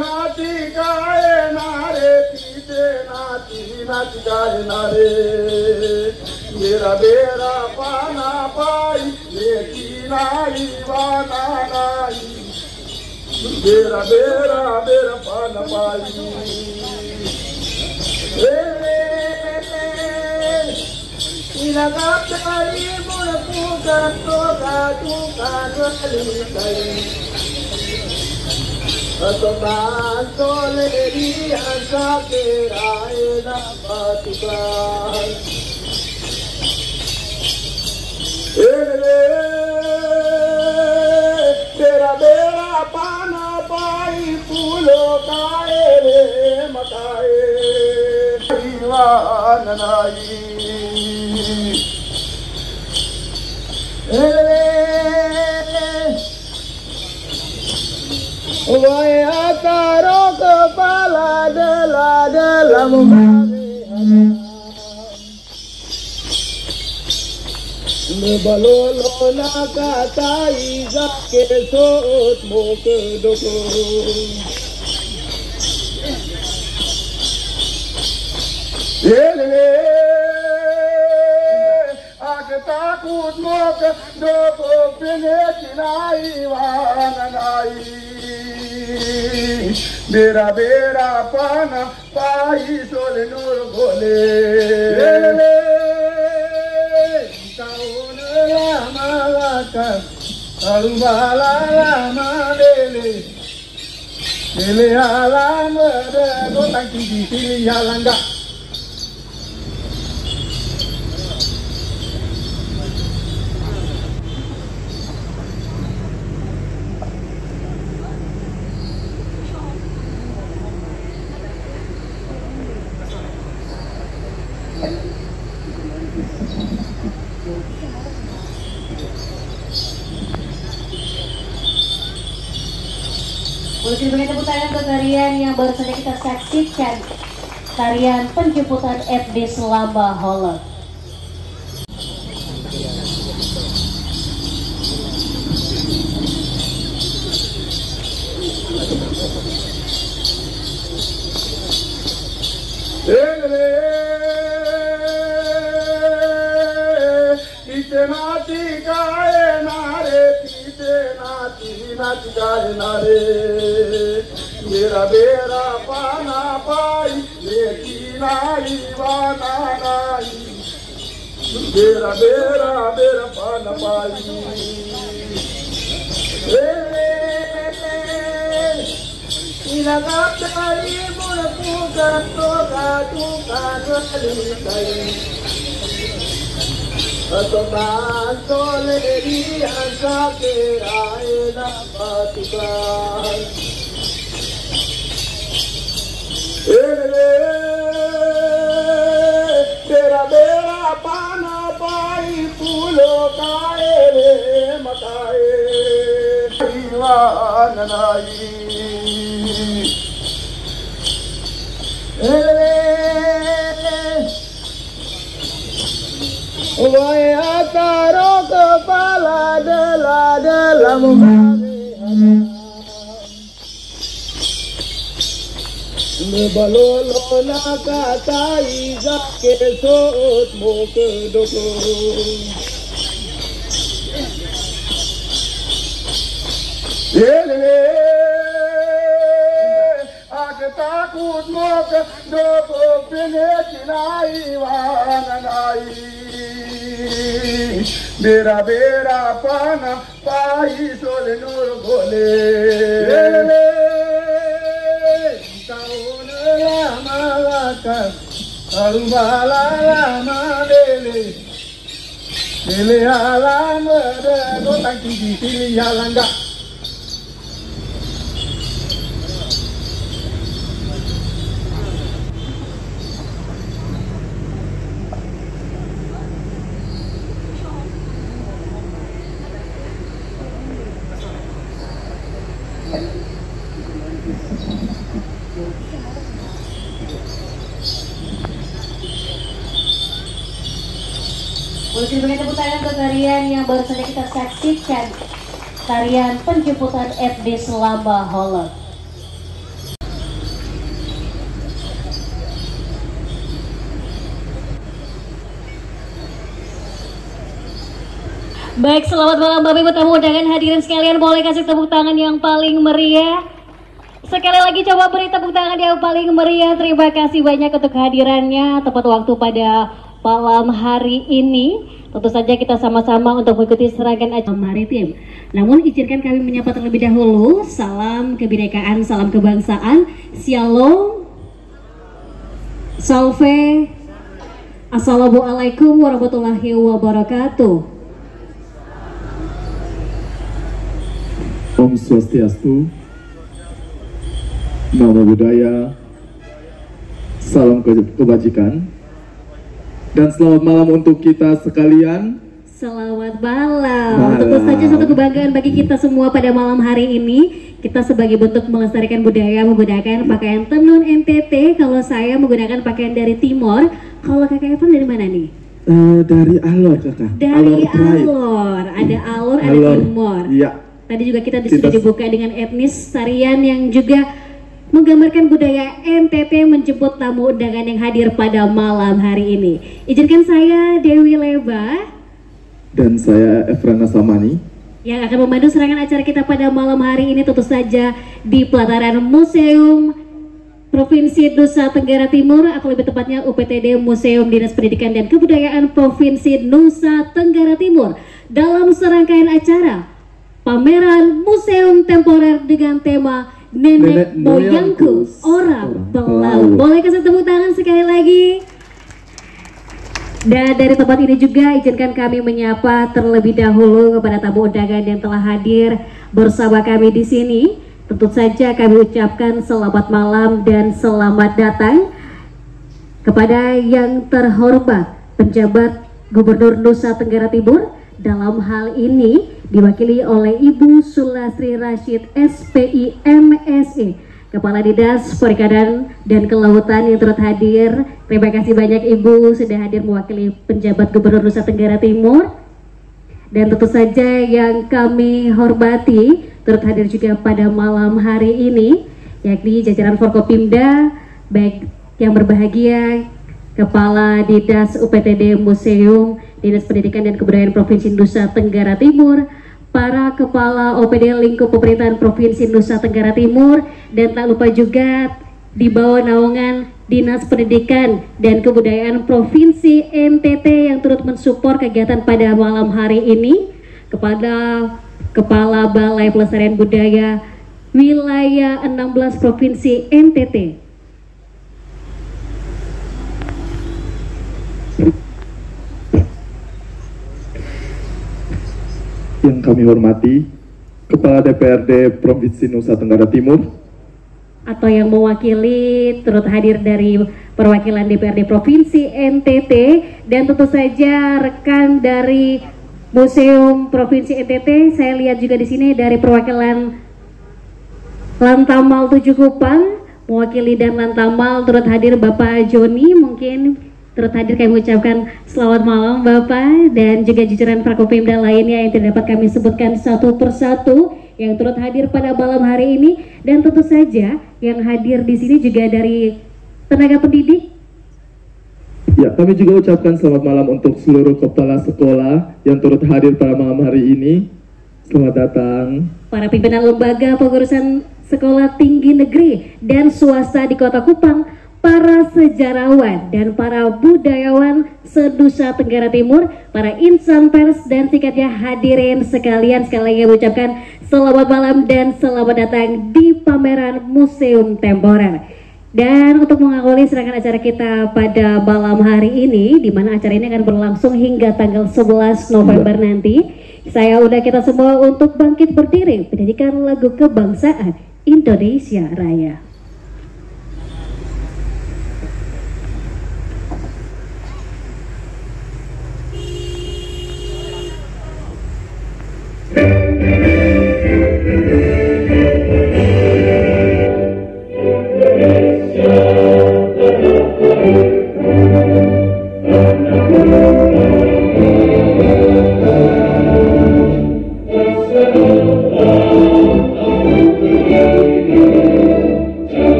नाती गाए नारे पीते नाती नाच गाए नारे मेरा बेरा पाना पाई लेकी नाई वाना नाई मेरा बेरा बेरा पाना पाई Inagapari mula puga toga tuga nalitay Atoman tolerian sa kiray na patikay Tera bera pana pai pulo kae re matae Iwananai Vaya caro kepala dalam Balolo nakatai kesot mo kedoko Aku takut mo kedoko pinetinai wananai Bera bera pana pai sole nur gole Arubala lama lele lele alam do tangki di halanga Boleh beri tepuk tangan untuk tarian yang baru saja kita saksikan, tarian penjemputan FD Selamba Holland. नाती गाए नारे पीते नाती नाच गाए नारे मेरा बेरा पाना पाई लेकी नाई वाना नाई मेरा बेरा बेरा पाना पाई Inagapari mula puga toga tuga nalitay Atoman tolerian sa kiray na patikay Bera bera pana pai pulo kae re matae Iwananai Vaya caro kepala dalam Balolo nakatai kesot mo kedoko Aku takut mo kedoko pinetinai wananai Bera bera pana pai sole nur gole Arubala lama lele lele alam do tangki di halanga Boleh diberikan tepuk tangan untuk tarian yang baru saja kita saksikan, tarian penjemputan FD Selamba Holland. Baik, selamat malam Bapak Ibu tamu undangan hadirin sekalian, boleh kasih tepuk tangan yang paling meriah. Sekali lagi coba beri tepuk tangan yang paling meriah. Terima kasih banyak untuk kehadirannya tepat waktu pada malam hari ini. Tentu saja kita sama-sama untuk mengikuti serangkaian acara maritim. Namun izinkan kami menyapa terlebih dahulu. Salam kebinekaan, salam kebangsaan. Shalom, salve, assalamualaikum warahmatullahi wabarakatuh. Om Swastiastu, Namo Buddhaya, salam kebajikan, dan selamat malam untuk kita sekalian. Selamat malam. Tentu saja satu kebanggaan bagi kita semua pada malam hari ini. Kita sebagai bentuk melestarikan budaya menggunakan pakaian tenun NTT. Kalau saya menggunakan pakaian dari Timor. Kalau kakak Evan dari mana nih? Dari Alor, kakak. Dari Alor. Ada Alor, ada Timor. Iya. Tadi juga kita sudah dibuka dengan etnis tarian yang juga menggambarkan budaya NTT menjemput tamu undangan yang hadir pada malam hari ini. Izinkan saya Dewi Leba dan saya Efrana Samani yang akan memandu serangan acara kita pada malam hari ini, tentu saja di pelataran Museum Provinsi Nusa Tenggara Timur, atau lebih tepatnya UPTD Museum Dinas Pendidikan dan Kebudayaan Provinsi Nusa Tenggara Timur, dalam serangkaian acara pameran museum temporer dengan tema Nenek Moyangku Orang Pelaut. Boleh kasih tepuk tangan sekali lagi. Dan dari tempat ini juga izinkan kami menyapa terlebih dahulu kepada tamu undangan yang telah hadir bersama kami di sini. Tentu saja kami ucapkan selamat malam dan selamat datang kepada yang terhormat penjabat Gubernur Nusa Tenggara Timur, dalam hal ini diwakili oleh Ibu Sulastri Rashid SPI MSE, Kepala Dinas Perikanan dan Kelautan yang turut hadir. Terima kasih banyak Ibu sudah hadir mewakili penjabat Gubernur Nusa Tenggara Timur. Dan tentu saja yang kami hormati turut hadir juga pada malam hari ini, yakni jajaran Forkopimda, baik yang berbahagia Kepala Dinas UPTD Museum Dinas Pendidikan dan Kebudayaan Provinsi Nusa Tenggara Timur, para kepala OPD lingkup pemerintahan Provinsi Nusa Tenggara Timur, dan tak lupa juga di bawah naungan Dinas Pendidikan dan Kebudayaan Provinsi NTT yang turut mensupport kegiatan pada malam hari ini, kepada Kepala Balai Pelestarian Budaya Wilayah 16 Provinsi NTT. Yang kami hormati Kepala DPRD Provinsi Nusa Tenggara Timur, atau yang mewakili turut hadir dari perwakilan DPRD Provinsi NTT, dan tentu saja rekan dari Museum Provinsi NTT. Saya lihat juga di sini dari perwakilan Lantamal 7 Kupang, mewakili dan Lantamal turut hadir Bapak Joni, mungkin turut hadir. Kami mengucapkan selamat malam Bapak, dan juga jajaran Forkopimda lainnya yang tidak dapat kami sebutkan satu persatu yang turut hadir pada malam hari ini. Dan tentu saja yang hadir di sini juga dari tenaga pendidik. Ya, kami juga ucapkan selamat malam untuk seluruh kepala sekolah yang turut hadir pada malam hari ini. Selamat datang. Para pimpinan lembaga pengurusan sekolah tinggi negeri dan swasta di Kota Kupang, para sejarawan dan para budayawan se-Nusa Tenggara Timur, para insan pers dan tiketnya hadirin sekalian, sekali lagi mengucapkan selamat malam dan selamat datang di pameran Museum Temporer. Dan untuk mengawali serangkaian acara kita pada malam hari ini, di mana acara ini akan berlangsung hingga tanggal 11 November nanti, saya undang kita semua untuk bangkit berdiri menyanyikan lagu kebangsaan Indonesia Raya.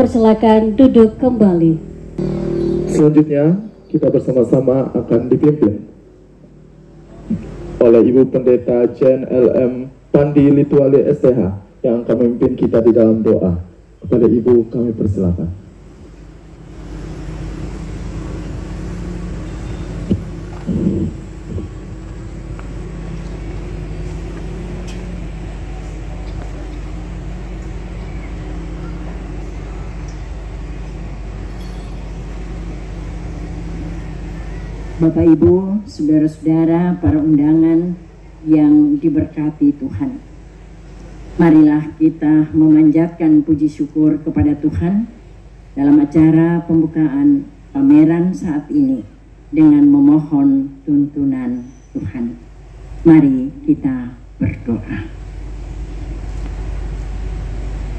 persilakan duduk kembali. Selanjutnya kita bersama-sama akan dipimpin oleh Ibu Pendeta Jen LM Pandi Lituale STH yang akan memimpin kita di dalam doa. Kepada Ibu kami persilakan. Bapak Ibu, saudara-saudara, para undangan yang diberkati Tuhan. Marilah kita memanjatkan puji syukur kepada Tuhan dalam acara pembukaan pameran saat ini dengan memohon tuntunan Tuhan. Mari kita berdoa.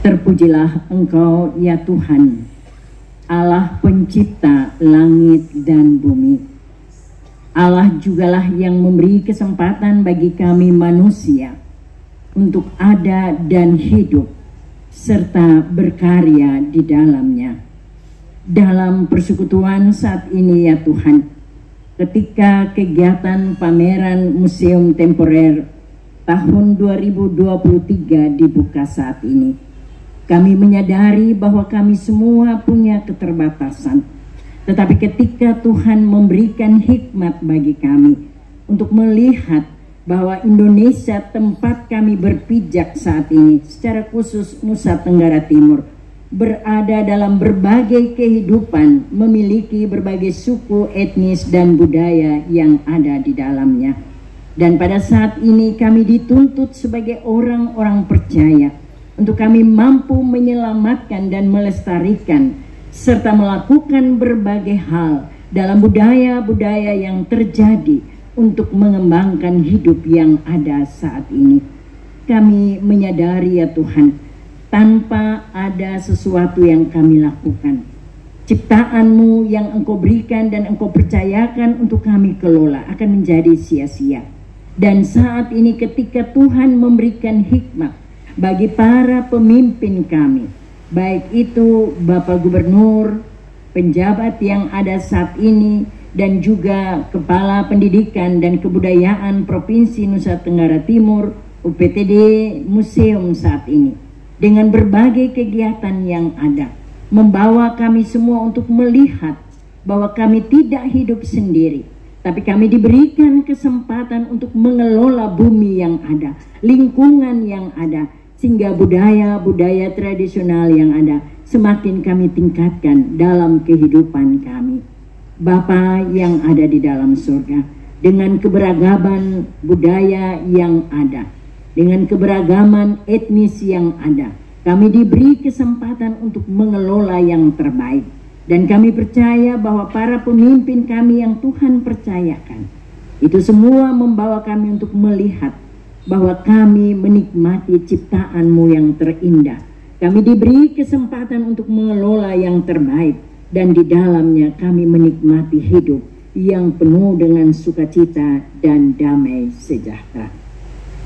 Terpujilah Engkau ya Tuhan, Allah pencipta langit dan bumi. Allah jugalah yang memberi kesempatan bagi kami manusia untuk ada dan hidup serta berkarya di dalamnya. Dalam persekutuan saat ini ya Tuhan, ketika kegiatan pameran Museum Temporer tahun 2023 dibuka saat ini, kami menyadari bahwa kami semua punya keterbatasan. Tetapi ketika Tuhan memberikan hikmat bagi kami untuk melihat bahwa Indonesia tempat kami berpijak saat ini, secara khusus Nusa Tenggara Timur, berada dalam berbagai kehidupan, memiliki berbagai suku, etnis, dan budaya yang ada di dalamnya. Dan pada saat ini kami dituntut sebagai orang-orang percaya untuk kami mampu menyelamatkan dan melestarikan serta melakukan berbagai hal dalam budaya-budaya yang terjadi untuk mengembangkan hidup yang ada saat ini. Kami menyadari ya Tuhan, tanpa ada sesuatu yang kami lakukan, ciptaan-Mu yang Engkau berikan dan Engkau percayakan untuk kami kelola akan menjadi sia-sia. Dan saat ini ketika Tuhan memberikan hikmat bagi para pemimpin kami, baik itu Bapak Gubernur, penjabat yang ada saat ini, dan juga Kepala Pendidikan dan Kebudayaan Provinsi Nusa Tenggara Timur, UPTD Museum saat ini, dengan berbagai kegiatan yang ada, membawa kami semua untuk melihat bahwa kami tidak hidup sendiri, tapi kami diberikan kesempatan untuk mengelola bumi yang ada, lingkungan yang ada, sehingga budaya-budaya tradisional yang ada semakin kami tingkatkan dalam kehidupan kami. Bapa yang ada di dalam surga, dengan keberagaman budaya yang ada, dengan keberagaman etnis yang ada, kami diberi kesempatan untuk mengelola yang terbaik. Dan kami percaya bahwa para pemimpin kami yang Tuhan percayakan, itu semua membawa kami untuk melihat bahwa kami menikmati ciptaan-Mu yang terindah. Kami diberi kesempatan untuk mengelola yang terbaik, dan di dalamnya kami menikmati hidup yang penuh dengan sukacita dan damai sejahtera.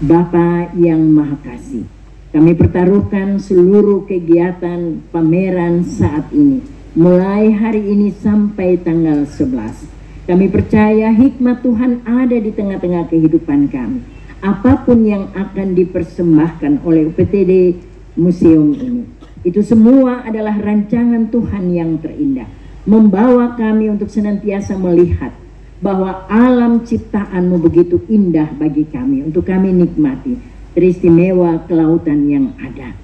Bapa yang Maha Kasih, kami pertaruhkan seluruh kegiatan pameran saat ini, mulai hari ini sampai tanggal 11. Kami percaya hikmat Tuhan ada di tengah-tengah kehidupan kami. Apapun yang akan dipersembahkan oleh UPTD Museum ini, itu semua adalah rancangan Tuhan yang terindah, membawa kami untuk senantiasa melihat bahwa alam ciptaan-Mu begitu indah bagi kami, untuk kami nikmati teristimewa kelautan yang ada.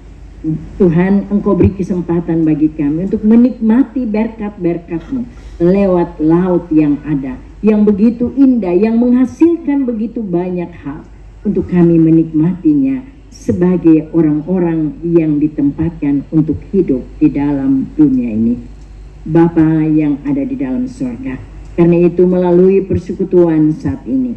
Tuhan, Engkau beri kesempatan bagi kami untuk menikmati berkat-berkat-Mu lewat laut yang ada, yang begitu indah, yang menghasilkan begitu banyak hal, untuk kami menikmatinya sebagai orang-orang yang ditempatkan untuk hidup di dalam dunia ini. Bapa yang ada di dalam surga, karena itu melalui persekutuan saat ini,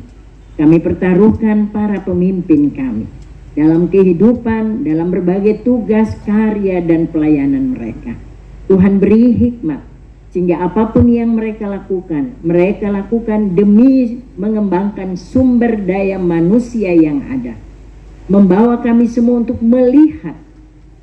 kami pertaruhkan para pemimpin kami dalam kehidupan, dalam berbagai tugas, karya, dan pelayanan mereka. Tuhan beri hikmat, sehingga apapun yang mereka lakukan demi mengembangkan sumber daya manusia yang ada. Membawa kami semua untuk melihat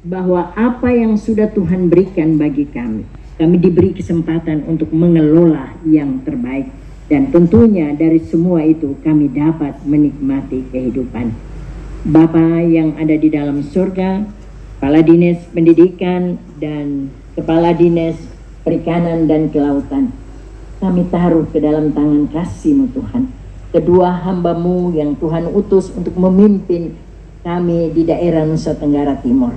bahwa apa yang sudah Tuhan berikan bagi kami diberi kesempatan untuk mengelola yang terbaik. Dan tentunya dari semua itu kami dapat menikmati kehidupan. Bapa yang ada di dalam surga, Kepala Dinas Pendidikan dan Kepala Dinas Perikanan dan Kelautan, kami taruh ke dalam tangan kasih-Mu Tuhan. Kedua hamba-Mu yang Tuhan utus untuk memimpin kami di daerah Nusa Tenggara Timur.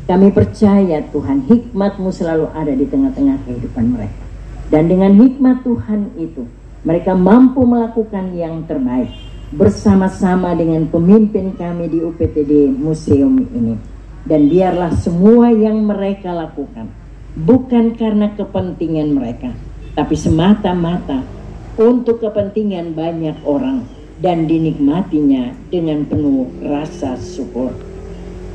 Kami percaya Tuhan, hikmat-Mu selalu ada di tengah-tengah kehidupan mereka. Dan dengan hikmat Tuhan itu, mereka mampu melakukan yang terbaik bersama-sama dengan pemimpin kami di UPTD Museum ini. Dan biarlah semua yang mereka lakukan bukan karena kepentingan mereka, tapi semata-mata untuk kepentingan banyak orang dan dinikmatinya dengan penuh rasa syukur.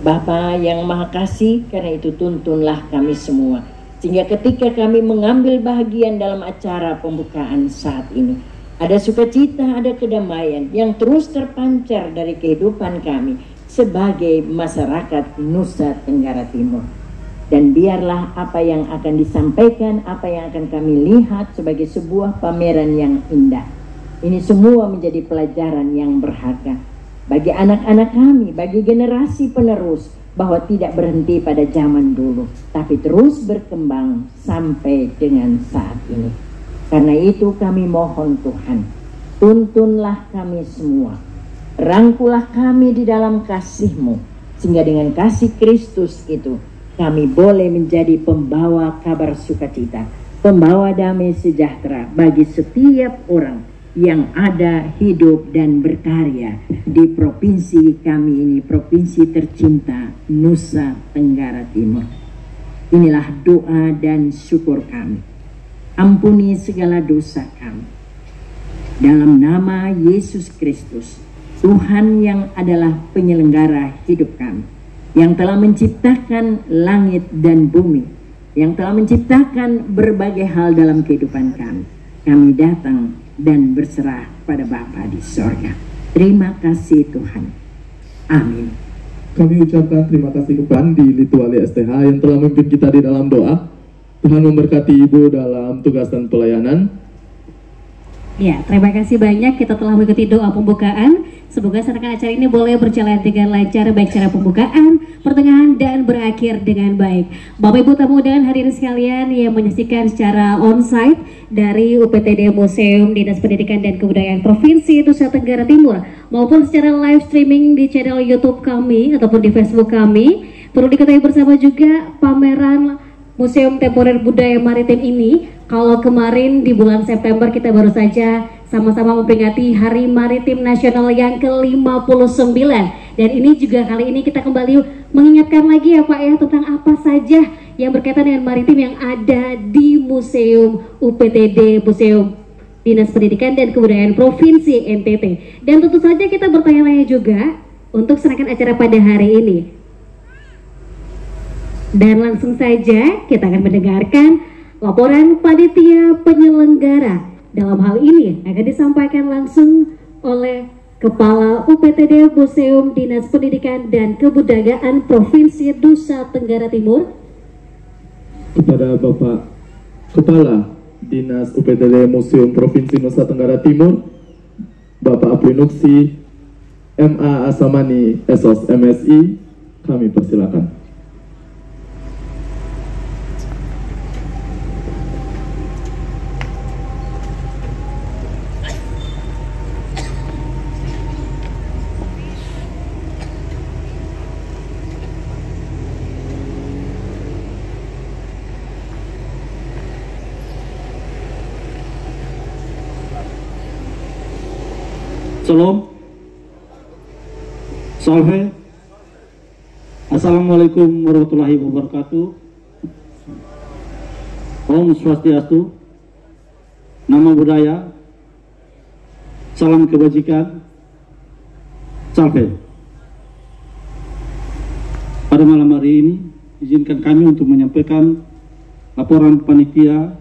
Bapa yang Maha Kasih, karena itu tuntunlah kami semua, sehingga ketika kami mengambil bahagian dalam acara pembukaan saat ini, ada sukacita, ada kedamaian yang terus terpancar dari kehidupan kami sebagai masyarakat Nusa Tenggara Timur. Dan biarlah apa yang akan disampaikan, apa yang akan kami lihat sebagai sebuah pameran yang indah, ini semua menjadi pelajaran yang berharga bagi anak-anak kami, bagi generasi penerus, bahwa tidak berhenti pada zaman dulu, tapi terus berkembang sampai dengan saat ini. Karena itu kami mohon Tuhan, tuntunlah kami semua, rangkulah kami di dalam kasih-Mu, sehingga dengan kasih Kristus itu kami boleh menjadi pembawa kabar sukacita, pembawa damai sejahtera bagi setiap orang yang ada, hidup dan berkarya di provinsi kami ini, provinsi tercinta Nusa Tenggara Timur. Inilah doa dan syukur kami. Ampuni segala dosa kami. Dalam nama Yesus Kristus, Tuhan yang adalah penyelenggara hidup kami, yang telah menciptakan langit dan bumi, yang telah menciptakan berbagai hal dalam kehidupan kami. Kami datang dan berserah pada Bapa di sorga. Terima kasih Tuhan. Amin. Kami ucapkan terima kasih kepada Pandi Lituali STH yang telah memimpin kita di dalam doa. Tuhan memberkati Ibu dalam tugas dan pelayanan. Ya, terima kasih banyak kita telah mengikuti doa pembukaan. Semoga serangkaian acara ini boleh berjalan dengan lancar, baik secara pembukaan, pertengahan, dan berakhir dengan baik. Bapak Ibu tamu dan hadirin sekalian yang menyaksikan secara onsite dari UPTD Museum Dinas Pendidikan dan Kebudayaan Provinsi Nusa Tenggara Timur, maupun secara live streaming di channel YouTube kami ataupun di Facebook kami, perlu diketahui bersama juga pameran Museum Temporer Budaya Maritim ini. Kalau kemarin di bulan September kita baru saja sama-sama memperingati Hari Maritim Nasional yang ke-59, dan ini juga kali ini kita kembali mengingatkan lagi ya Pak ya tentang apa saja yang berkaitan dengan maritim yang ada di Museum UPTD, Museum Dinas Pendidikan dan Kebudayaan Provinsi NTT. Dan tentu saja kita bertanya-tanya juga untuk serangkaian acara pada hari ini. Dan langsung saja kita akan mendengarkan laporan panitia penyelenggara. Dalam hal ini akan disampaikan langsung oleh Kepala UPTD Museum Dinas Pendidikan dan Kebudayaan Provinsi Nusa Tenggara Timur. Kepada Bapak Kepala Dinas UPTD Museum Provinsi Nusa Tenggara Timur, Bapak Aprinuksi MA Asamani SOS MSI, kami persilakan. Shalom, Salve, Assalamualaikum warahmatullahi wabarakatuh. Om Swastiastu, Nama Budaya, Salam Kebajikan, Salve. Pada malam hari ini, izinkan kami untuk menyampaikan laporan panitia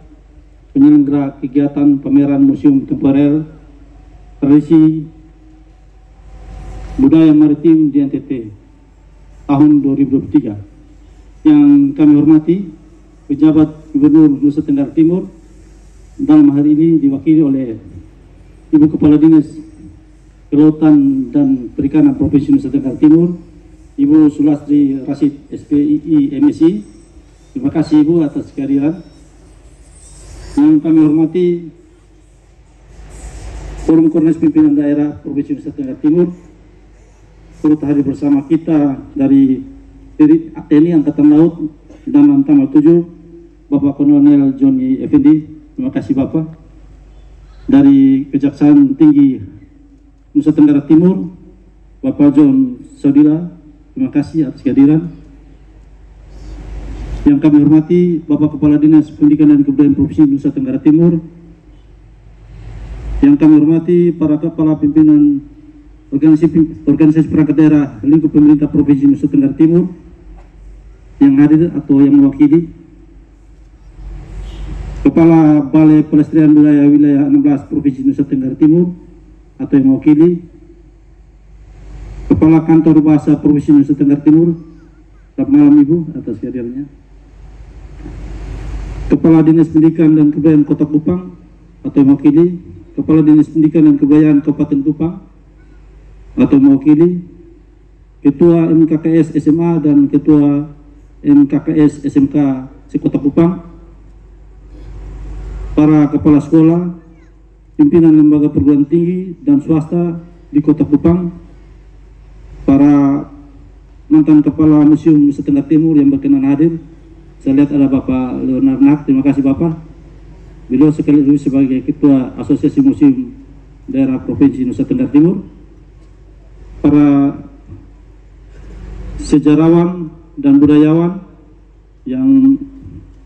penyelenggara kegiatan pameran Museum Temporer Tradisi Budaya Maritim di NTT tahun 2023. yang kami hormati, pejabat Gubernur Nusa Tenggara Timur, dalam hari ini diwakili oleh Ibu Kepala Dinas Kelautan dan Perikanan Provinsi Nusa Tenggara Timur, Ibu Sulastri Rasid SPII MSI. Terima kasih Ibu atas kehadiran. Yang kami hormati Forum Koordinasi Pimpinan Daerah Provinsi Nusa Tenggara Timur, turut hadir bersama kita dari TNI Angkatan Laut dan Tanggal 7, Bapak Kolonel Joni Effendi. Terima kasih Bapak. Dari Kejaksaan Tinggi Nusa Tenggara Timur, Bapak John Saudila. Terima kasih atas kehadiran. Yang kami hormati Bapak Kepala Dinas Pendidikan dan Kebudayaan Provinsi Nusa Tenggara Timur. Yang kami hormati para kepala pimpinan organisasi perangkat daerah lingkup pemerintah Provinsi Nusa Tenggara Timur yang hadir atau yang mewakili, Kepala Balai Pelestarian Budaya Wilayah 16 Provinsi Nusa Tenggara Timur atau yang mewakili, Kepala Kantor Bahasa Provinsi Nusa Tenggara Timur. Selamat malam Ibu atas kehadirannya. Kepala Dinas Pendidikan dan Kebudayaan Kota Kupang atau yang mewakili, Kepala Dinas Pendidikan dan Kebudayaan Kabupaten Kupang atau mewakili, Ketua MKKS SMA dan Ketua MKKS SMK Sekota Kupang, para kepala sekolah, pimpinan lembaga perguruan tinggi dan swasta di Kota Kupang, para mantan kepala Museum Nusa Tenggara Timur yang berkenan hadir. Saya lihat ada Bapak Leonard Nak, terima kasih Bapak. Beliau sekaligus sebagai Ketua Asosiasi Museum Daerah Provinsi Nusa Tenggara Timur. Para sejarawan dan budayawan yang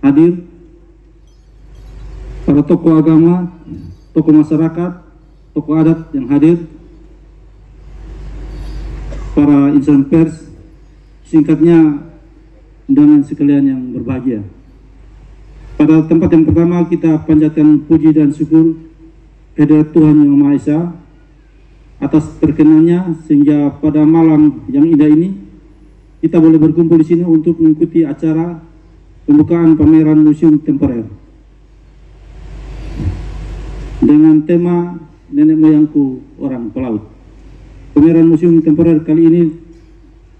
hadir, para tokoh agama, tokoh masyarakat, tokoh adat yang hadir, para insan pers, singkatnya undangan sekalian yang berbahagia. Pada tempat yang pertama kita panjatkan puji dan syukur kehadirat Tuhan Yang Maha Esa atas perkenannya sehingga pada malam yang indah ini kita boleh berkumpul di sini untuk mengikuti acara pembukaan pameran museum temporer dengan tema Nenek Moyangku Orang Pelaut. Pameran museum temporer kali ini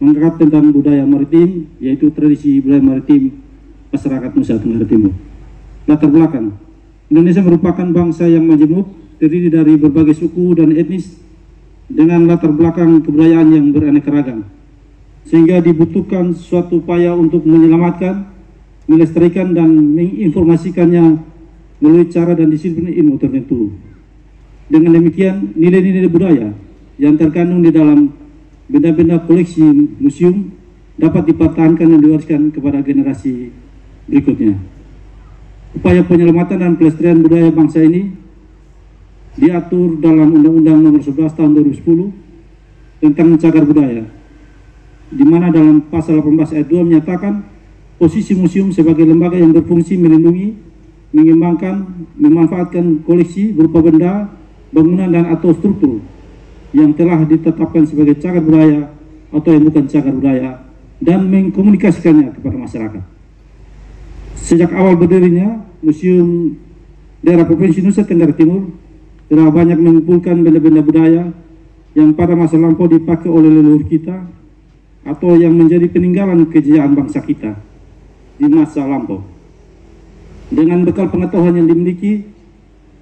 mengangkat tentang budaya maritim, yaitu tradisi budaya maritim masyarakat Nusa Tenggara Timur. Latar belakang, Indonesia merupakan bangsa yang majemuk, terdiri dari berbagai suku dan etnis dengan latar belakang kebudayaan yang beraneka ragam, sehingga dibutuhkan suatu upaya untuk menyelamatkan, melestarikan dan menginformasikannya melalui cara dan disiplin ilmu tertentu. Dengan demikian, nilai-nilai budaya yang terkandung di dalam benda-benda koleksi museum dapat dipertahankan dan diwariskan kepada generasi berikutnya. Upaya penyelamatan dan pelestarian budaya bangsa ini diatur dalam Undang-Undang Nomor 11 Tahun 2010 tentang cagar budaya, di mana dalam pasal 18 ayat 2 menyatakan posisi museum sebagai lembaga yang berfungsi melindungi, mengembangkan, memanfaatkan koleksi berupa benda, bangunan dan atau struktur yang telah ditetapkan sebagai cagar budaya atau yang bukan cagar budaya dan mengkomunikasikannya kepada masyarakat. Sejak awal berdirinya, Museum Daerah Provinsi Nusa Tenggara Timur telah banyak mengumpulkan benda-benda budaya yang pada masa lampau dipakai oleh leluhur kita atau yang menjadi peninggalan kejayaan bangsa kita di masa lampau. Dengan bekal pengetahuan yang dimiliki,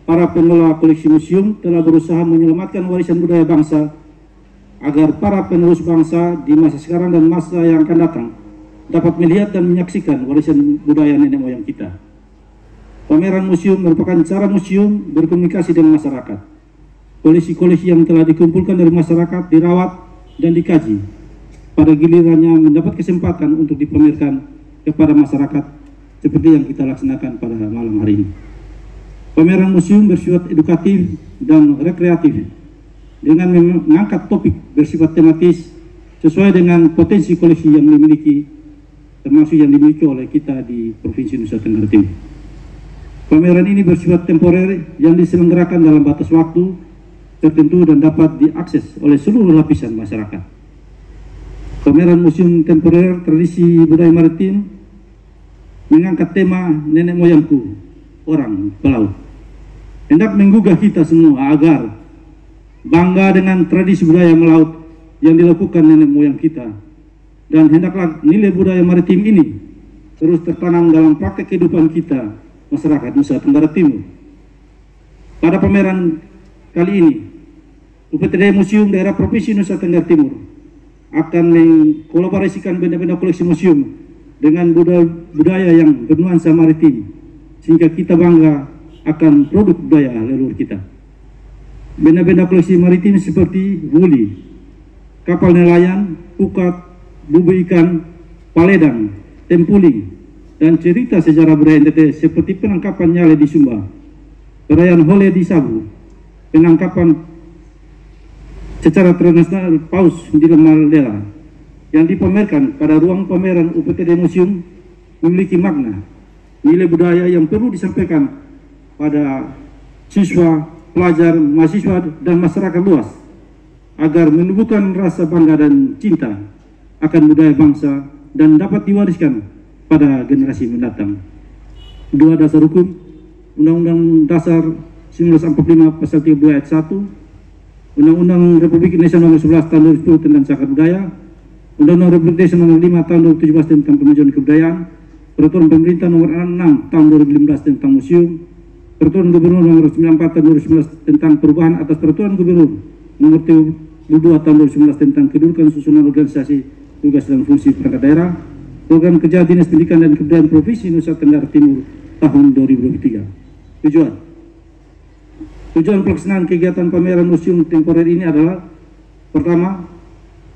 para pengelola koleksi museum telah berusaha menyelamatkan warisan budaya bangsa agar para penerus bangsa di masa sekarang dan masa yang akan datang dapat melihat dan menyaksikan warisan budaya nenek moyang kita. Pameran museum merupakan cara museum berkomunikasi dengan masyarakat. Koleksi-koleksi yang telah dikumpulkan dari masyarakat dirawat dan dikaji. Pada gilirannya mendapat kesempatan untuk dipamerkan kepada masyarakat seperti yang kita laksanakan pada malam hari ini. Pameran museum bersifat edukatif dan rekreatif dengan mengangkat topik bersifat tematis sesuai dengan potensi koleksi yang dimiliki, termasuk yang dimiliki oleh kita di Provinsi Nusa Tenggara Timur. Pameran ini bersifat temporer yang diselenggarakan dalam batas waktu tertentu dan dapat diakses oleh seluruh lapisan masyarakat. pameran museum temporer tradisi budaya maritim mengangkat tema nenek moyangku, orang pelaut. Hendak menggugah kita semua agar bangga dengan tradisi budaya melaut yang dilakukan nenek moyang kita, dan hendaklah nilai budaya maritim ini terus tertanam dalam praktek kehidupan kita masyarakat Nusa Tenggara Timur. Pada pameran kali ini, UPTD Museum Daerah Provinsi Nusa Tenggara Timur akan mengkolaborasikan benda-benda koleksi museum dengan budaya yang bernuansa maritim, sehingga kita bangga akan produk budaya leluhur kita. Benda-benda koleksi maritim seperti wuli, kapal nelayan, pukat, bubu ikan, paledang, tempuling, dan cerita sejarah budaya NTT seperti penangkapan nyale di Sumba, perayaan Hole di Sabu, penangkapan secara transnasional paus di Lemaldela yang dipamerkan pada ruang pameran UPTD Museum memiliki makna, nilai budaya yang perlu disampaikan pada siswa, pelajar, mahasiswa, dan masyarakat luas agar menumbuhkan rasa bangga dan cinta akan budaya bangsa dan dapat diwariskan pada generasi mendatang. 2. Dasar hukum Undang-Undang Dasar 1945 Pasal 32 Ayat 1, Undang-Undang Republik Indonesia Nomor 11 Tahun 2010 tentang Cagar Budaya, Undang-Undang Republik Indonesia Nomor 5 Tahun 2017 tentang Pemajuan Kebudayaan, Peraturan Pemerintah Nomor 6 Tahun 2015 tentang Museum, Peraturan Gubernur Nomor 94 Tahun 2011 tentang perubahan atas Peraturan Gubernur Nomor 32 Tahun 2019 tentang kedudukan susunan organisasi, tugas dan fungsi perangkat daerah, Program Kerja Dinas Pendidikan dan Kebudayaan Provinsi Nusa Tenggara Timur tahun 2023. Tujuan pelaksanaan kegiatan pameran museum temporer ini adalah: pertama,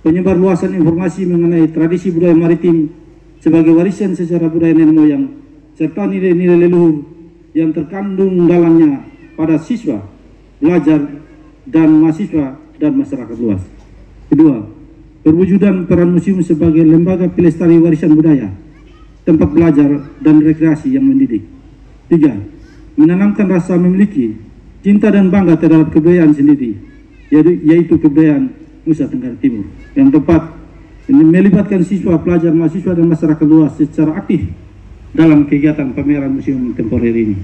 penyebar luasan informasi mengenai tradisi budaya maritim sebagai warisan sejarah budaya nenek moyang serta nilai-nilai leluhur yang terkandung dalamnya pada siswa, pelajar, dan mahasiswa dan masyarakat luas. Kedua, perwujudan peran museum sebagai lembaga pelestari warisan budaya, tempat belajar dan rekreasi yang mendidik. Tiga, menanamkan rasa memiliki, cinta dan bangga terhadap kebudayaan sendiri, yaitu kebudayaan Nusa Tenggara Timur, yang tepat melibatkan siswa, pelajar, mahasiswa, dan masyarakat luas secara aktif dalam kegiatan pameran museum temporer ini.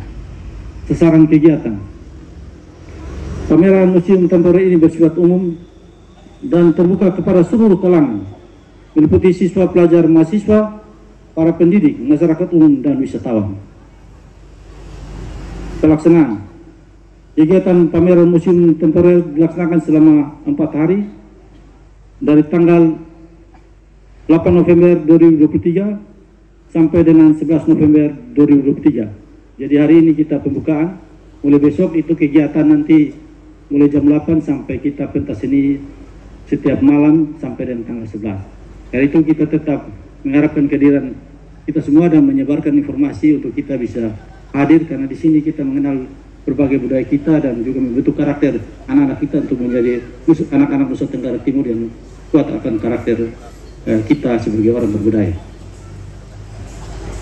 Sasaran kegiatan pameran museum temporer ini bersifat umum dan terbuka kepada seluruh kalangan, meliputi siswa, pelajar, mahasiswa, para pendidik, masyarakat umum, dan wisatawan. Pelaksanaan kegiatan pameran museum temporer dilaksanakan selama 4 hari dari tanggal 8 November 2023 sampai dengan 11 November 2023. Jadi hari ini kita pembukaan, mulai besok itu kegiatan nanti mulai jam 8 sampai kita pentas seni setiap malam sampai dengan tanggal 11. Dari itu kita tetap mengharapkan kehadiran kita semua dan menyebarkan informasi untuk kita bisa hadir, karena di sini kita mengenal berbagai budaya kita dan juga membentuk karakter anak-anak kita untuk menjadi anak-anak Nusa Tenggara Timur yang kuat akan karakter kita sebagai orang berbudaya.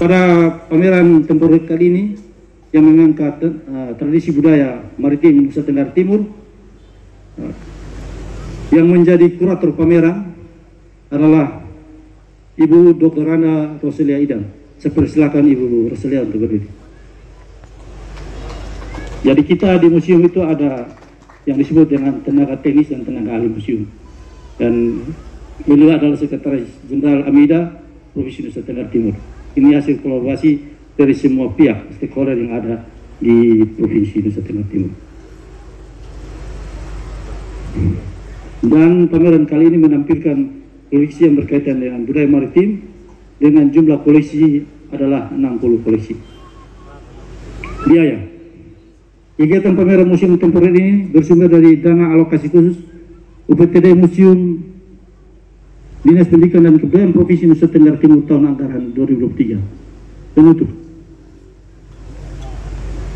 Pada pameran temporer kali ini yang mengangkat tradisi budaya maritim Nusa Tenggara Timur, yang menjadi kurator pameran adalah Ibu Dr. Rana Roselia Idam. Saya persilakan Ibu Roselia untuk berdiri. Jadi kita di museum itu ada yang disebut dengan tenaga teknis dan tenaga ahli museum. Dan beliau adalah Sekretaris Jenderal AMIDA Provinsi Nusa Tenggara Timur. Ini hasil kolaborasi dari semua pihak stakeholder yang ada di Provinsi Nusa Tenggara Timur. Dan pameran kali ini menampilkan koleksi yang berkaitan dengan budaya maritim dengan jumlah koleksi adalah 60 koleksi. Biaya kegiatan pameran museum temporer ini bersumber dari dana alokasi khusus UPTD Museum Dinas Pendidikan dan Kebudayaan Provinsi Nusa Tenggara Timur tahun anggaran 2023. Penutup.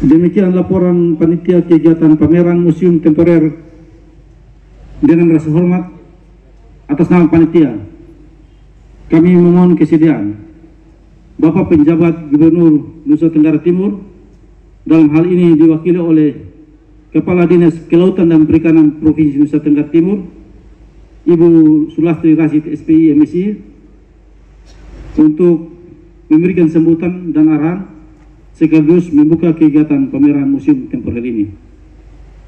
Demikian laporan panitia kegiatan pameran museum temporer. Dengan rasa hormat atas nama panitia, kami memohon kesediaan Bapak Penjabat Gubernur Nusa Tenggara Timur, dalam hal ini diwakili oleh Kepala Dinas Kelautan dan Perikanan Provinsi Nusa Tenggara Timur, Ibu Sulastri Rashid SPI MSI untuk memberikan sambutan dan arahan sekaligus membuka kegiatan pameran museum temporer ini.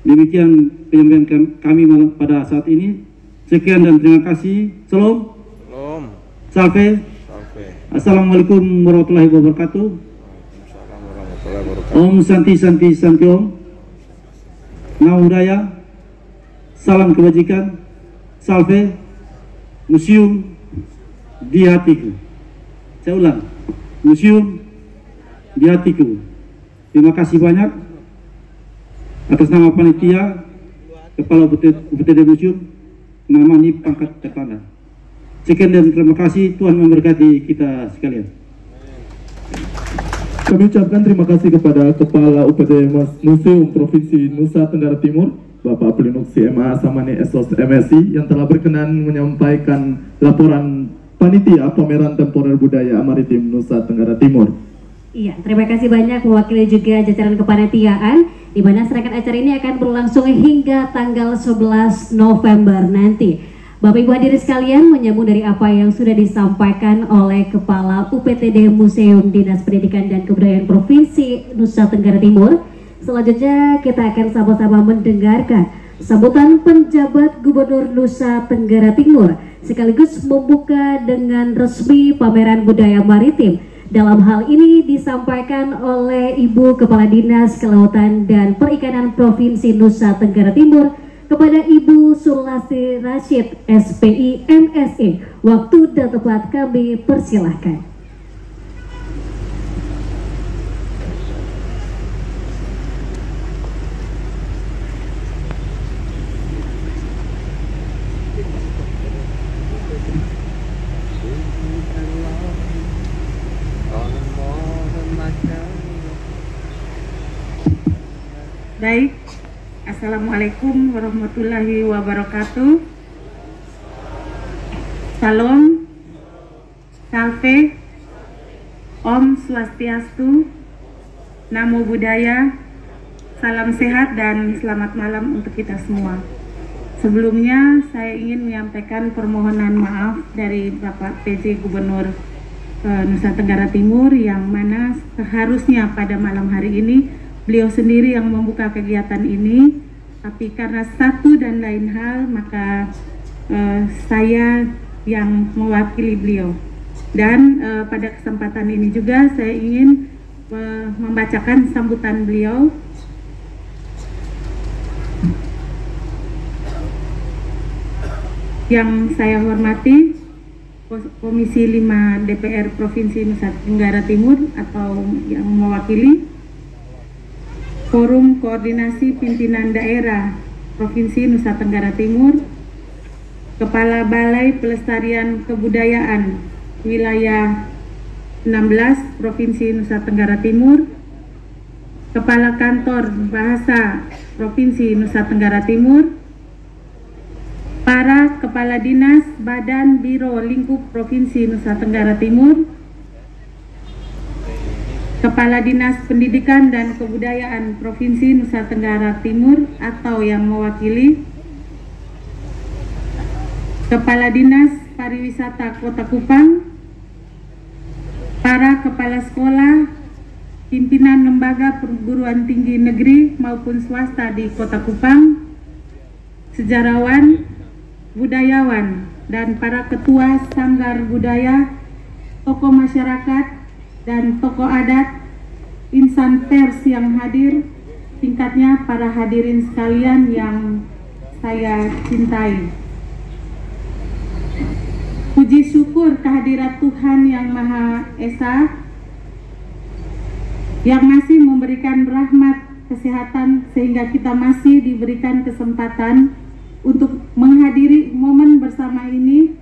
Demikian penyampaian kami pada saat ini. Sekian dan terima kasih. Salam. Salve. Assalamualaikum warahmatullahi wabarakatuh. Om Santi Santi Santi Om. Nama budaya. Salam kebajikan. Salve. Museum di hatiku. Saya ulang. Museum di hatiku. Terima kasih banyak atas nama panitia, Kepala UPTD Museum, nama ini pangkat tertanda. Sekian dan terima kasih. Tuhan memberkati kita sekalian. Kami ucapkan terima kasih kepada Kepala UPTD Museum Provinsi Nusa Tenggara Timur, Bapak Pelinuk CMA Samani SOS MSI, yang telah berkenan menyampaikan laporan panitia pameran temporer budaya maritim Nusa Tenggara Timur. Iya, terima kasih banyak mewakili juga jajaran kepanitiaan, di mana serangkaian acara ini akan berlangsung hingga tanggal 11 November nanti. Bapak Ibu hadirin sekalian, menyambung dari apa yang sudah disampaikan oleh Kepala UPTD Museum Dinas Pendidikan dan Kebudayaan Provinsi Nusa Tenggara Timur, selanjutnya kita akan sama-sama mendengarkan sambutan penjabat Gubernur Nusa Tenggara Timur, sekaligus membuka dengan resmi pameran budaya maritim. Dalam hal ini disampaikan oleh Ibu Kepala Dinas Kelautan dan Perikanan Provinsi Nusa Tenggara Timur kepada Ibu Sulastri Rashid SPI MSI. Waktu dan tempat kami persilahkan. Baik, Assalamualaikum warahmatullahi wabarakatuh. Salam, Salve, Om Swastiastu, Namo Buddhaya, salam sehat dan selamat malam untuk kita semua. Sebelumnya saya ingin menyampaikan permohonan maaf dari Bapak PJ Gubernur Nusa Tenggara Timur, yang mana seharusnya pada malam hari ini beliau sendiri yang membuka kegiatan ini, tapi karena satu dan lain hal maka saya yang mewakili beliau. Dan pada kesempatan ini juga saya ingin membacakan sambutan beliau. Yang saya hormati Komisi 5 DPR Provinsi Nusa Tenggara Timur atau yang mewakili Forum Koordinasi Pimpinan Daerah Provinsi Nusa Tenggara Timur, Kepala Balai Pelestarian Kebudayaan Wilayah 16 Provinsi Nusa Tenggara Timur, Kepala Kantor Bahasa Provinsi Nusa Tenggara Timur, para Kepala Dinas Badan Biro Lingkup Provinsi Nusa Tenggara Timur, Kepala Dinas Pendidikan dan Kebudayaan Provinsi Nusa Tenggara Timur atau yang mewakili, Kepala Dinas Pariwisata Kota Kupang, para Kepala Sekolah, pimpinan lembaga perguruan tinggi negeri maupun swasta di Kota Kupang, sejarawan, budayawan, dan para ketua sanggar budaya, tokoh masyarakat, dan tokoh adat, insan pers yang hadir, tingkatnya para hadirin sekalian yang saya cintai. Puji syukur kehadirat Tuhan Yang Maha Esa yang masih memberikan rahmat kesehatan sehingga kita masih diberikan kesempatan untuk menghadiri momen bersama ini,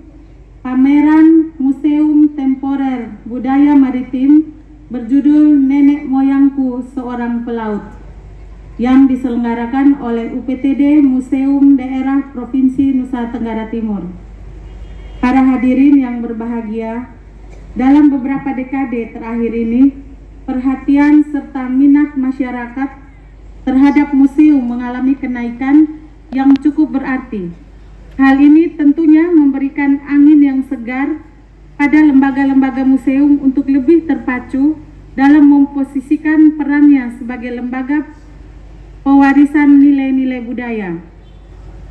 pameran Museum Temporer Budaya Maritim berjudul Nenek Moyangku Seorang Pelaut yang diselenggarakan oleh UPTD Museum Daerah Provinsi Nusa Tenggara Timur. Para hadirin yang berbahagia, dalam beberapa dekade terakhir ini, perhatian serta minat masyarakat terhadap museum mengalami kenaikan yang cukup berarti. Hal ini tentunya memberikan angin yang segar pada lembaga-lembaga museum untuk lebih terpacu dalam memposisikan perannya sebagai lembaga pewarisan nilai-nilai budaya.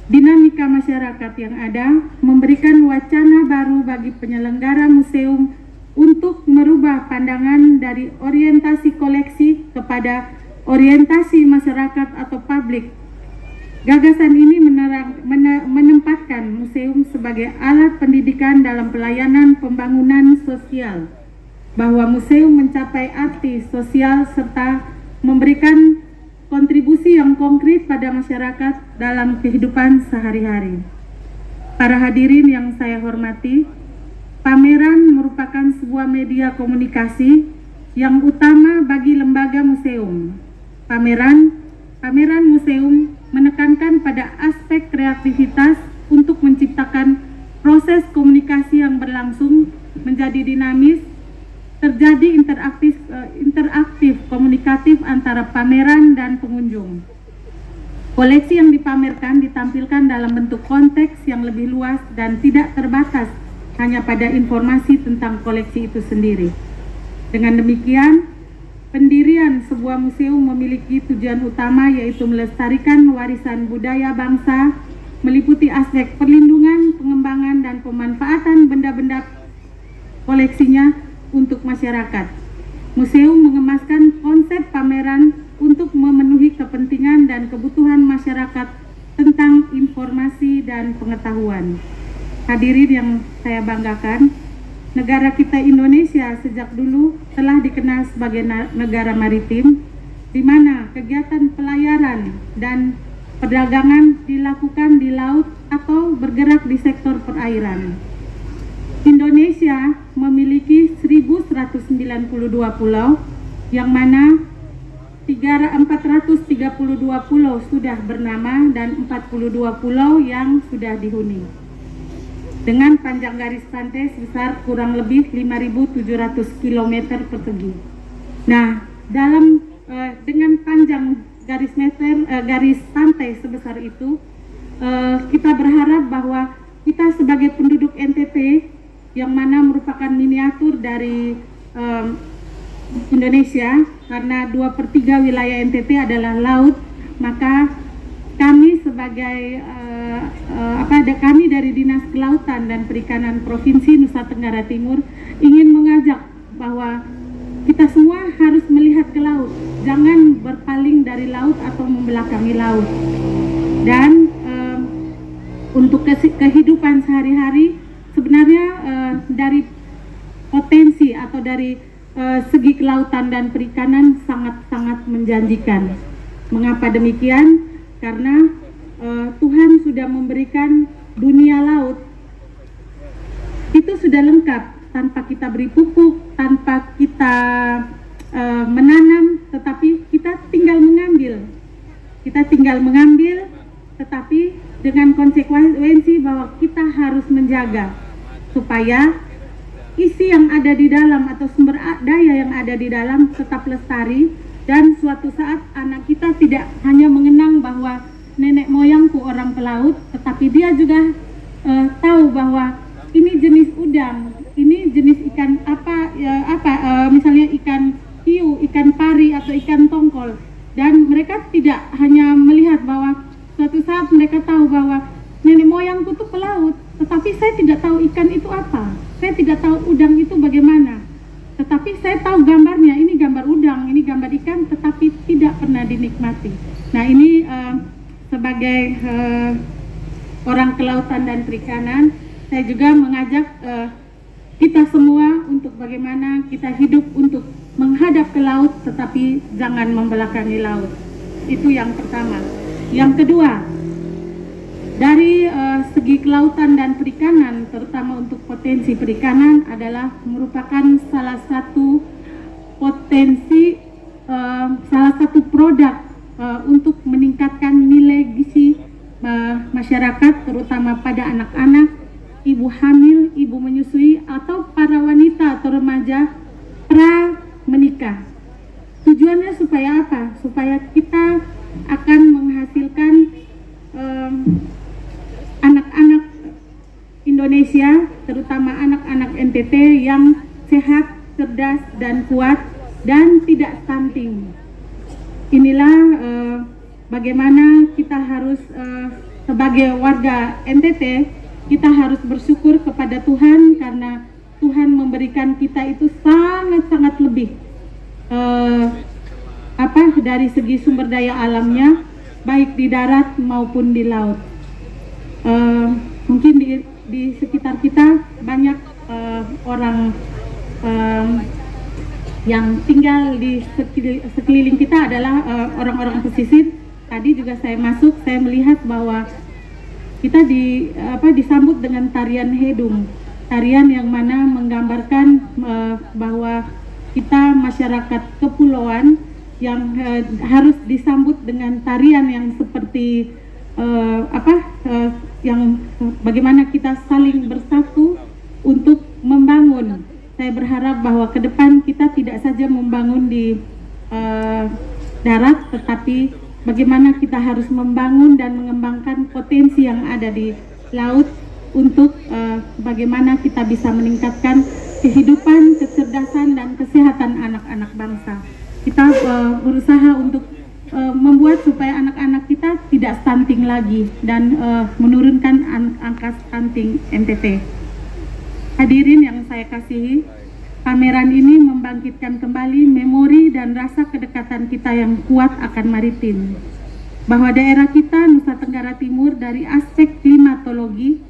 Dinamika masyarakat yang ada memberikan wacana baru bagi penyelenggara museum untuk merubah pandangan dari orientasi koleksi kepada orientasi masyarakat atau publik. Gagasan ini menempatkan museum sebagai alat pendidikan dalam pelayanan pembangunan sosial, bahwa museum mencapai arti sosial serta memberikan kontribusi yang konkret pada masyarakat dalam kehidupan sehari-hari. Para hadirin yang saya hormati, pameran merupakan sebuah media komunikasi yang utama bagi lembaga museum. Pameran museum menekankan pada aspek kreativitas untuk menciptakan proses komunikasi yang berlangsung menjadi dinamis, terjadi interaktif komunikatif antara pameran dan pengunjung. Koleksi yang dipamerkan ditampilkan dalam bentuk konteks yang lebih luas dan tidak terbatas hanya pada informasi tentang koleksi itu sendiri. Dengan demikian, pendirian sebuah museum memiliki tujuan utama, yaitu melestarikan warisan budaya bangsa, meliputi aspek perlindungan, pengembangan, dan pemanfaatan benda-benda koleksinya untuk masyarakat. Museum mengemaskan konsep pameran untuk memenuhi kepentingan dan kebutuhan masyarakat tentang informasi dan pengetahuan. Hadirin yang saya banggakan, negara kita Indonesia sejak dulu telah dikenal sebagai negara maritim, di mana kegiatan pelayaran dan perdagangan dilakukan di laut atau bergerak di sektor perairan. Indonesia memiliki 1192 pulau, yang mana 432 pulau sudah bernama dan 42 pulau yang sudah dihuni, dengan panjang garis pantai sebesar kurang lebih 5.700 km persegi. Nah, dengan panjang garis pantai sebesar itu, kita berharap bahwa kita sebagai penduduk NTT, yang mana merupakan miniatur dari Indonesia, karena 2/3 wilayah NTT adalah laut, maka kami sebagai kami dari Dinas Kelautan dan Perikanan Provinsi Nusa Tenggara Timur ingin mengajak bahwa kita semua harus melihat ke laut, jangan berpaling dari laut atau membelakangi laut. Dan untuk kehidupan sehari-hari, sebenarnya dari potensi atau dari segi kelautan dan perikanan sangat-sangat menjanjikan. Mengapa demikian? Karena Tuhan sudah memberikan dunia laut itu sudah lengkap, tanpa kita beri pupuk, tanpa kita menanam, tetapi kita tinggal mengambil, tetapi dengan konsekuensi bahwa kita harus menjaga supaya isi yang ada di dalam atau sumber daya yang ada di dalam tetap lestari, dan suatu saat anak kita tidak hanya mengenang bahwa nenek moyangku orang pelaut, tetapi dia juga tahu bahwa ini jenis udang, ini jenis ikan misalnya ikan hiu, ikan pari atau ikan tongkol, dan mereka tidak hanya melihat bahwa suatu saat mereka tahu bahwa nenek moyangku itu pelaut, tetapi saya tidak tahu ikan itu apa, saya tidak tahu udang itu bagaimana, tetapi saya tahu gambarnya, ini gambar udang, ini gambar ikan, tetapi tidak pernah dinikmati. Nah, ini sebagai orang kelautan dan perikanan, saya juga mengajak kita semua untuk bagaimana kita hidup untuk menghadap ke laut, tetapi jangan membelakangi laut. Itu yang pertama. Yang kedua, dari segi kelautan dan perikanan, terutama untuk potensi perikanan, adalah merupakan salah satu potensi, salah satu produk untuk meningkatkan nilai gizi masyarakat, terutama pada anak-anak, ibu hamil, ibu menyusui, atau para wanita atau remaja pra menikah. Tujuannya supaya apa? Supaya kita akan menghasilkan anak-anak anak-anak NTT yang sehat, cerdas, dan kuat, dan tidak stunting. Inilah bagaimana kita harus sebagai warga NTT, kita harus bersyukur kepada Tuhan karena Tuhan memberikan kita itu sangat-sangat lebih dari segi sumber daya alamnya, baik di darat maupun di laut. Mungkin di sekitar kita banyak orang yang tinggal di sekeliling kita adalah orang-orang pesisir. Tadi juga saya masuk, saya melihat bahwa kita disambut dengan tarian hedung, tarian yang mana menggambarkan bahwa kita masyarakat kepulauan yang harus disambut dengan tarian yang seperti yang bagaimana kita saling bersatu untuk membangun. Saya berharap bahwa ke depan kita tidak saja membangun di darat, tetapi bagaimana kita harus membangun dan mengembangkan potensi yang ada di laut untuk bagaimana kita bisa meningkatkan kehidupan, kecerdasan, dan kesehatan anak-anak bangsa. Kita berusaha untuk membuat supaya anak-anak kita tidak stunting lagi dan menurunkan angka stunting NTT. Hadirin yang saya kasihi, pameran ini membangkitkan kembali memori dan rasa kedekatan kita yang kuat akan maritim. Bahwa daerah kita, Nusa Tenggara Timur, dari aspek klimatologi,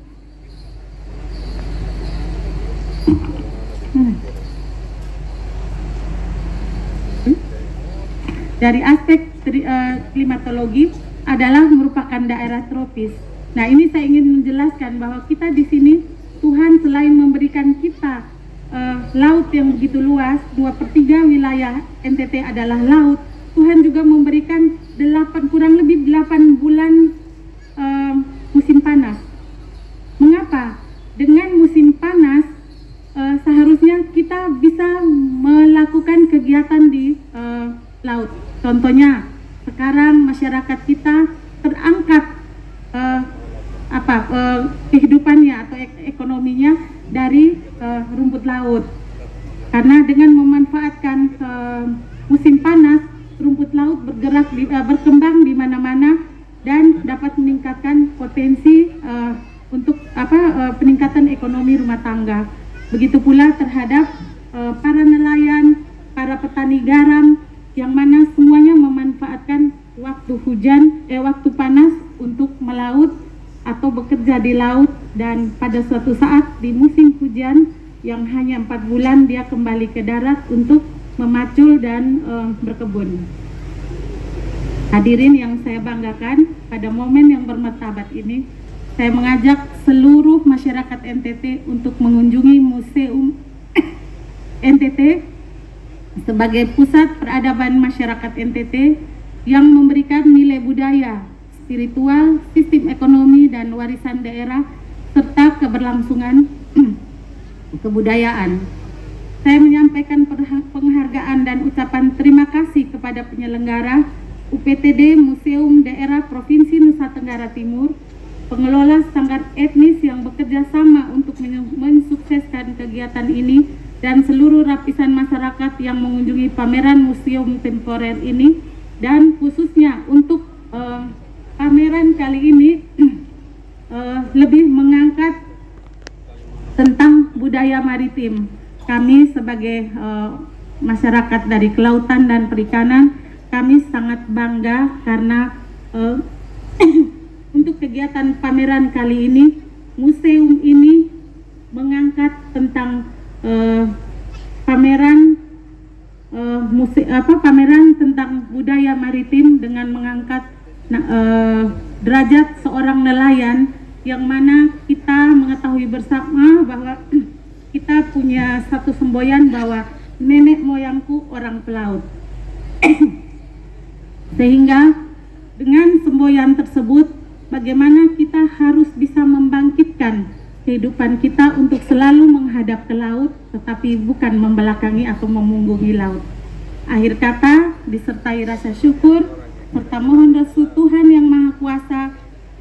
klimatologi adalah merupakan daerah tropis. Nah, ini saya ingin menjelaskan bahwa kita di sini, Tuhan selain memberikan kita laut yang begitu luas, 2/3 wilayah NTT adalah laut, Tuhan juga memberikan kurang lebih 8 bulan musim panas. Mengapa? Dengan musim panas seharusnya kita bisa melakukan kegiatan di laut. Contohnya, sekarang masyarakat kita terangkat kehidupannya atau ekonominya dari rumput laut. Karena dengan memanfaatkan musim panas, rumput laut berkembang di mana-mana dan dapat meningkatkan potensi untuk peningkatan ekonomi rumah tangga. Begitu pula terhadap para nelayan, para petani garam, yang mana semuanya memanfaatkan waktu panas untuk melaut atau bekerja di laut, dan pada suatu saat di musim hujan yang hanya 4 bulan dia kembali ke darat untuk memacul dan berkebun. Hadirin yang saya banggakan, pada momen yang bermartabat ini saya mengajak seluruh masyarakat NTT untuk mengunjungi Museum NTT sebagai pusat peradaban masyarakat NTT yang memberikan nilai budaya, spiritual, sistem ekonomi, dan warisan daerah serta keberlangsungan kebudayaan. Saya menyampaikan penghargaan dan ucapan terima kasih kepada penyelenggara UPTD Museum Daerah Provinsi Nusa Tenggara Timur, pengelola sanggar etnis yang bekerja sama untuk mensukseskan kegiatan ini, dan seluruh lapisan masyarakat yang mengunjungi pameran museum temporer ini, dan khususnya untuk pameran kali ini lebih mengangkat tentang budaya maritim. Kami sebagai masyarakat dari kelautan dan perikanan, kami sangat bangga karena untuk kegiatan pameran kali ini, museum ini mengangkat tentang pameran tentang budaya maritim dengan mengangkat derajat seorang nelayan, yang mana kita mengetahui bersama bahwa kita punya satu semboyan bahwa nenek moyangku orang pelaut. Sehingga dengan semboyan tersebut, bagaimana kita harus bisa membangkitkan kehidupan kita untuk selalu menghadap ke laut, tetapi bukan membelakangi atau memunggungi laut. Akhir kata, disertai rasa syukur serta mohon restu Tuhan Yang Maha Kuasa,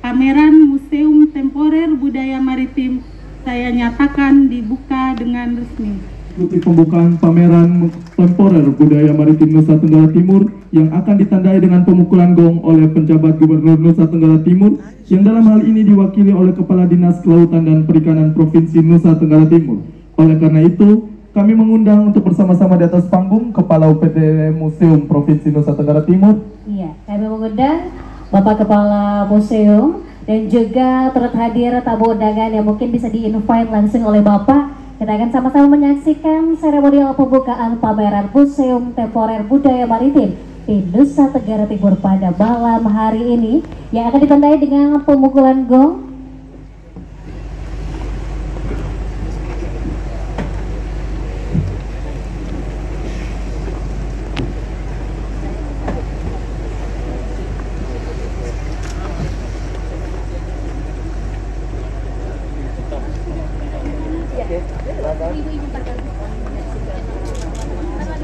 pameran Museum Temporer Budaya Maritim saya nyatakan dibuka dengan resmi. Ikuti pembukaan pameran temporer budaya maritim Nusa Tenggara Timur yang akan ditandai dengan pemukulan gong oleh penjabat Gubernur Nusa Tenggara Timur yang dalam hal ini diwakili oleh Kepala Dinas Kelautan dan Perikanan Provinsi Nusa Tenggara Timur. Oleh karena itu, kami mengundang untuk bersama-sama di atas panggung Kepala UPT Museum Provinsi Nusa Tenggara Timur. Iya, kami mengundang Bapak Kepala Museum dan juga turut hadir tamu undangan yang mungkin bisa di-invite langsung oleh Bapak. Kita akan sama-sama menyaksikan seremonial pembukaan pameran Museum Temporer Budaya Maritim di Nusa Tenggara Timur pada malam hari ini yang akan ditandai dengan pemukulan gong.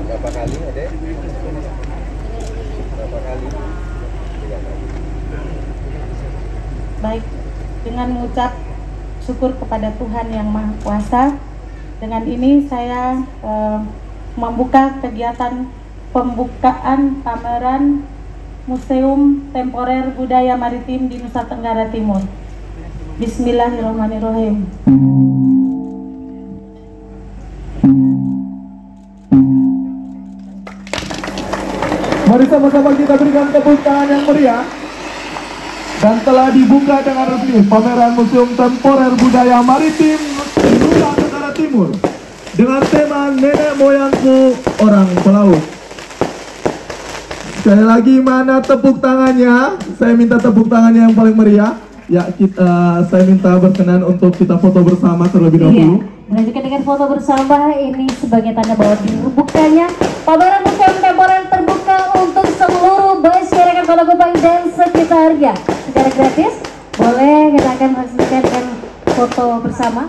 Berapa kali ada? Berapa kali? 3 kali. Baik, dengan mengucap syukur kepada Tuhan Yang Maha Kuasa, dengan ini saya membuka kegiatan pembukaan pameran Museum Temporer Budaya Maritim di Nusa Tenggara Timur. Bismillahirrahmanirrahim. Mari sama-sama kita berikan tepuk tangan yang meriah. Dan telah dibuka dengan resmi pameran Museum Temporer Budaya Maritim Nusa Tenggara Timur dengan tema Nenek Moyangku Orang Pelaut. Sekali lagi, mana tepuk tangannya? Saya minta tepuk tangannya yang paling meriah. Ya, saya minta berkenan untuk kita foto bersama terlebih dahulu. Iya. Melanjutkan dengan foto bersama ini sebagai tanda bahwa dibukanya pameran Museum Temporer terbuka untuk seluruh masyarakat Kota Kupang dan sekitarnya secara gratis. Boleh, kita akan menyaksikan dengan foto bersama.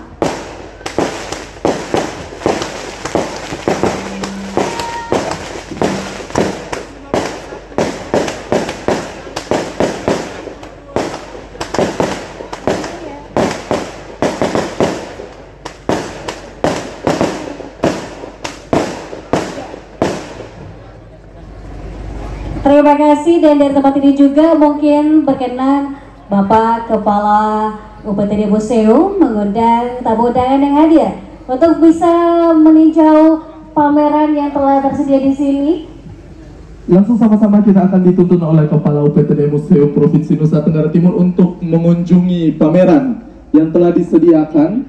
Terima kasih, dan dari tempat ini juga mungkin berkenan Bapak Kepala UPTD Museum mengundang tamu undangan yang hadir untuk bisa meninjau pameran yang telah tersedia di sini. Langsung sama-sama kita akan dituntun oleh Kepala UPTD Museum Provinsi Nusa Tenggara Timur untuk mengunjungi pameran yang telah disediakan.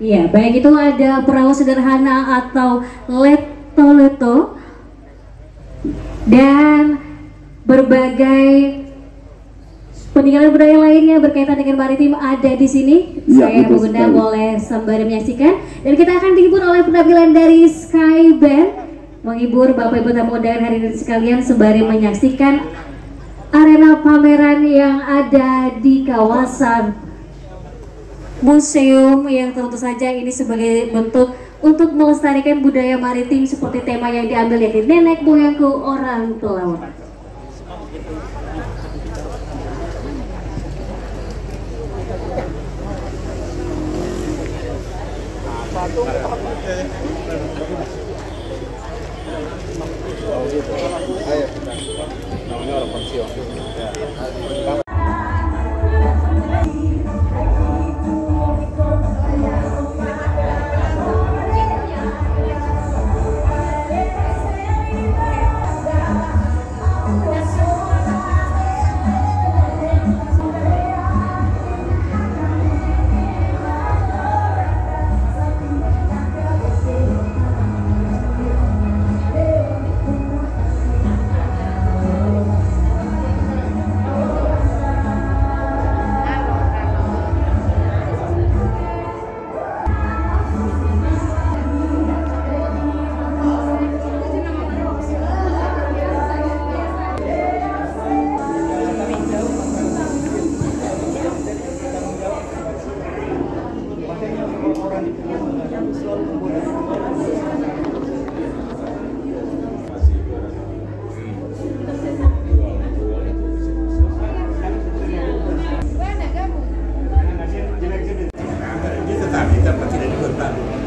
Iya, baik itu ada perahu sederhana atau leto-leto dan berbagai peninggalan budaya lainnya berkaitan dengan maritim ada di sini. Ya, saya mengundang boleh sembari menyaksikan, dan kita akan dihibur oleh penampilan dari Sky Band menghibur Bapak Ibu tamu undangan hari ini sekalian sembari menyaksikan arena pameran yang ada di kawasan museum yang tentu saja ini sebagai bentuk untuk melestarikan budaya maritim seperti tema yang diambil yakni Nenek Moyangku Orang Pelaut.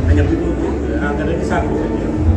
hanya buku angka dari satu saja.